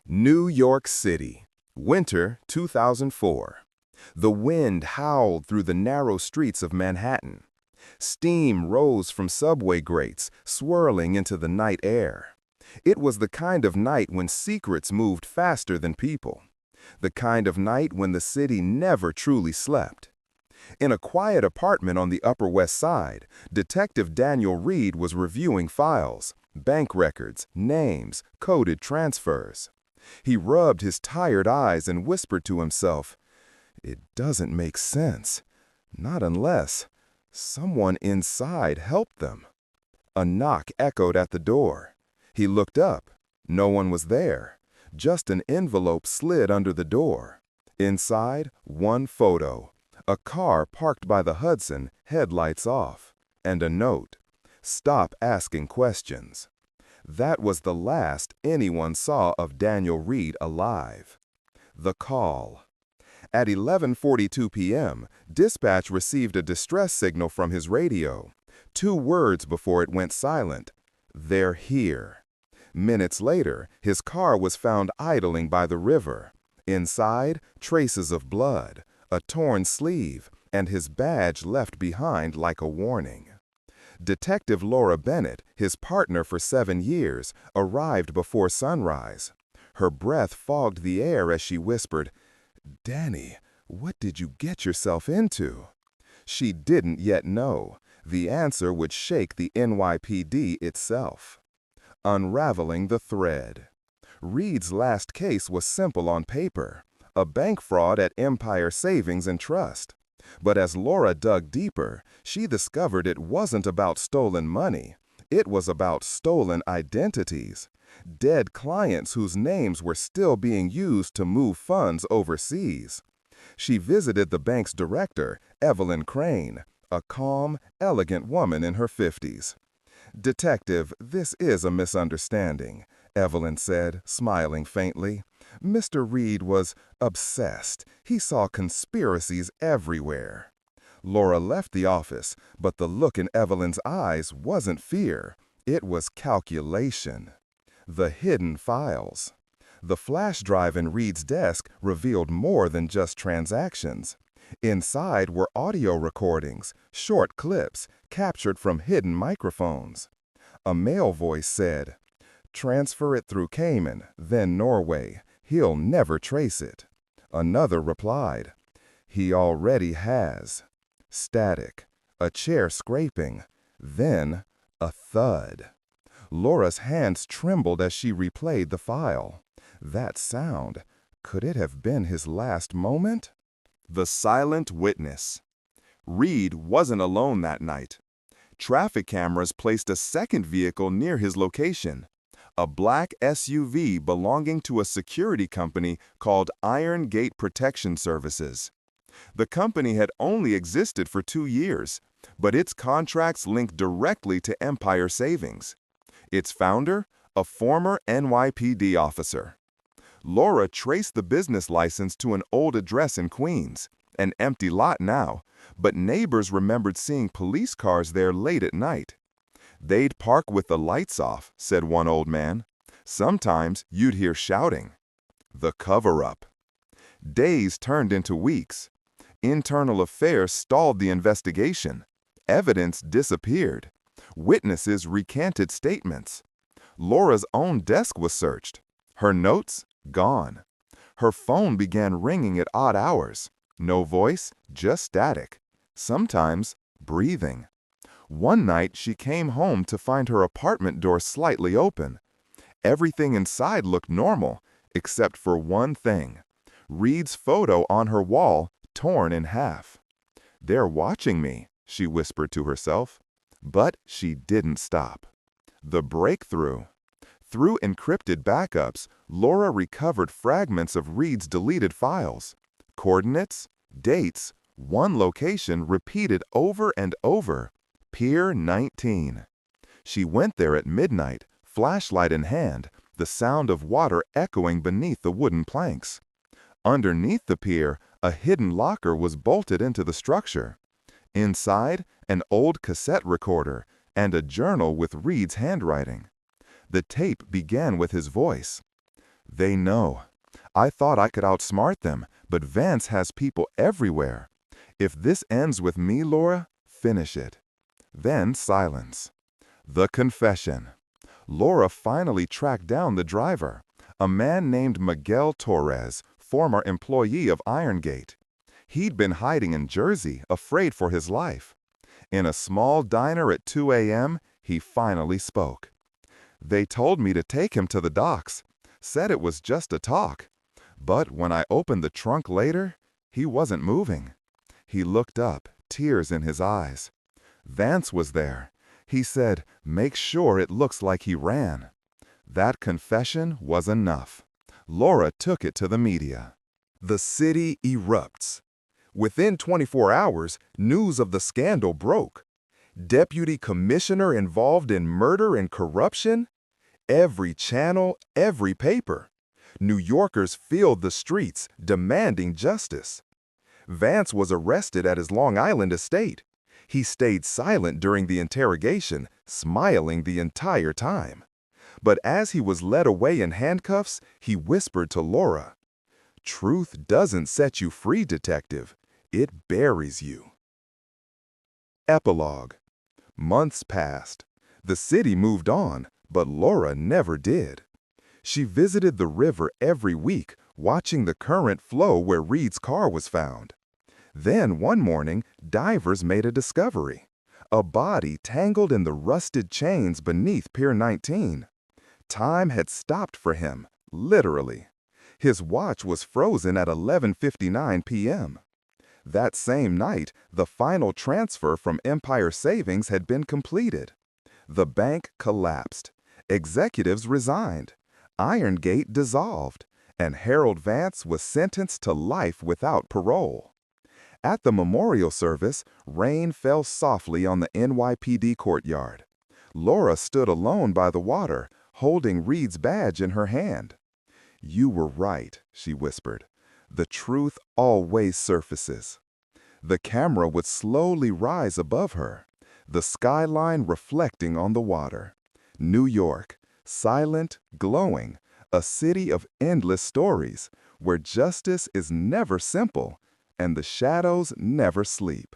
New York City, winter 2004. The wind howled through the narrow streets of Manhattan. Steam rose from subway grates, swirling into the night air. It was the kind of night when secrets moved faster than people. The kind of night when the city never truly slept. In a quiet apartment on the Upper West Side, Detective Daniel Reed was reviewing files, bank records, names, coded transfers. He rubbed his tired eyes and whispered to himself, "It doesn't make sense. Not unless someone inside helped them." A knock echoed at the door. He looked up. No one was there. Just an envelope slid under the door. Inside, one photo. A car parked by the Hudson, headlights off. And a note. "Stop asking questions." That was the last anyone saw of Daniel Reed alive. The call. At 11:42 p.m., dispatch received a distress signal from his radio. 2 words before it went silent. "They're here." Minutes later, his car was found idling by the river. Inside, traces of blood, a torn sleeve, and his badge left behind like a warning. Detective Laura Bennett, his partner for 7 years, arrived before sunrise. Her breath fogged the air as she whispered, "Danny, what did you get yourself into?" She didn't yet know. The answer would shake the NYPD itself. Unraveling the thread. Reed's last case was simple on paper, a bank fraud at Empire Savings and Trust. But as Laura dug deeper, she discovered it wasn't about stolen money. It was about stolen identities. Dead clients whose names were still being used to move funds overseas. She visited the bank's director, Evelyn Crane, a calm, elegant woman in her 50s. "Detective, this is a misunderstanding," Evelyn said, smiling faintly. "Mr. Reed was obsessed. He saw conspiracies everywhere." Laura left the office, but the look in Evelyn's eyes wasn't fear. It was calculation. The hidden files. The flash drive in Reed's desk revealed more than just transactions. Inside were audio recordings, short clips, captured from hidden microphones. A male voice said, "Transfer it through Cayman, then Norway. He'll never trace it." Another replied, "He already has." Static, a chair scraping, then a thud. Laura's hands trembled as she replayed the file. That sound, could it have been his last moment? The silent witness. Reed wasn't alone that night. Traffic cameras placed a second vehicle near his location. A black SUV belonging to a security company called Iron Gate Protection Services. The company had only existed for 2 years, but its contracts linked directly to Empire Savings. Its founder, a former NYPD officer. Laura traced the business license to an old address in Queens, an empty lot now, but neighbors remembered seeing police cars there late at night. "They'd park with the lights off," said one old man. "Sometimes you'd hear shouting." The cover-up. Days turned into weeks. Internal affairs stalled the investigation. Evidence disappeared. Witnesses recanted statements. Laura's own desk was searched. Her notes, gone. Her phone began ringing at odd hours. No voice, just static. Sometimes breathing. One night she came home to find her apartment door slightly open. Everything inside looked normal, except for one thing. Reed's photo on her wall, torn in half. "They're watching me," she whispered to herself. But she didn't stop. The breakthrough. Through encrypted backups, Laura recovered fragments of Reed's deleted files. Coordinates, dates, one location repeated over and over. Pier 19. She went there at midnight, flashlight in hand, the sound of water echoing beneath the wooden planks. Underneath the pier, a hidden locker was bolted into the structure. Inside, an old cassette recorder and a journal with Reed's handwriting. The tape began with his voice. They know. I thought I could outsmart them, but Vance has people everywhere. If this ends with me, Laura, finish it. Then silence. The confession. Laura finally tracked down the driver, a man named Miguel Torres, former employee of Irongate. He'd been hiding in Jersey, afraid for his life. In a small diner at 2 a.m., he finally spoke. They told me to take him to the docks, said it was just a talk. But when I opened the trunk later, he wasn't moving. He looked up, tears in his eyes. Vance was there. He said, "Make sure it looks like he ran." That confession was enough. Laura took it to the media. The city erupts. Within 24 hours, news of the scandal broke. Deputy commissioner involved in murder and corruption? Every channel, every paper. New Yorkers filled the streets, demanding justice. Vance was arrested at his Long Island estate. He stayed silent during the interrogation, smiling the entire time. But as he was led away in handcuffs, he whispered to Laura, "Truth doesn't set you free, detective. It buries you." Epilogue. Months passed. The city moved on, but Laura never did. She visited the river every week, watching the current flow where Reed's car was found. Then one morning, divers made a discovery. A body tangled in the rusted chains beneath Pier 19. Time had stopped for him, literally. His watch was frozen at 11:59 p.m. That same night, the final transfer from Empire Savings had been completed. The bank collapsed. Executives resigned. Irongate dissolved. And Harold Vance was sentenced to life without parole. At the memorial service, rain fell softly on the NYPD courtyard. Laura stood alone by the water, holding Reed's badge in her hand. "You were right," she whispered. "The truth always surfaces." The camera would slowly rise above her, the skyline reflecting on the water. New York, silent, glowing, a city of endless stories, where justice is never simple and the shadows never sleep.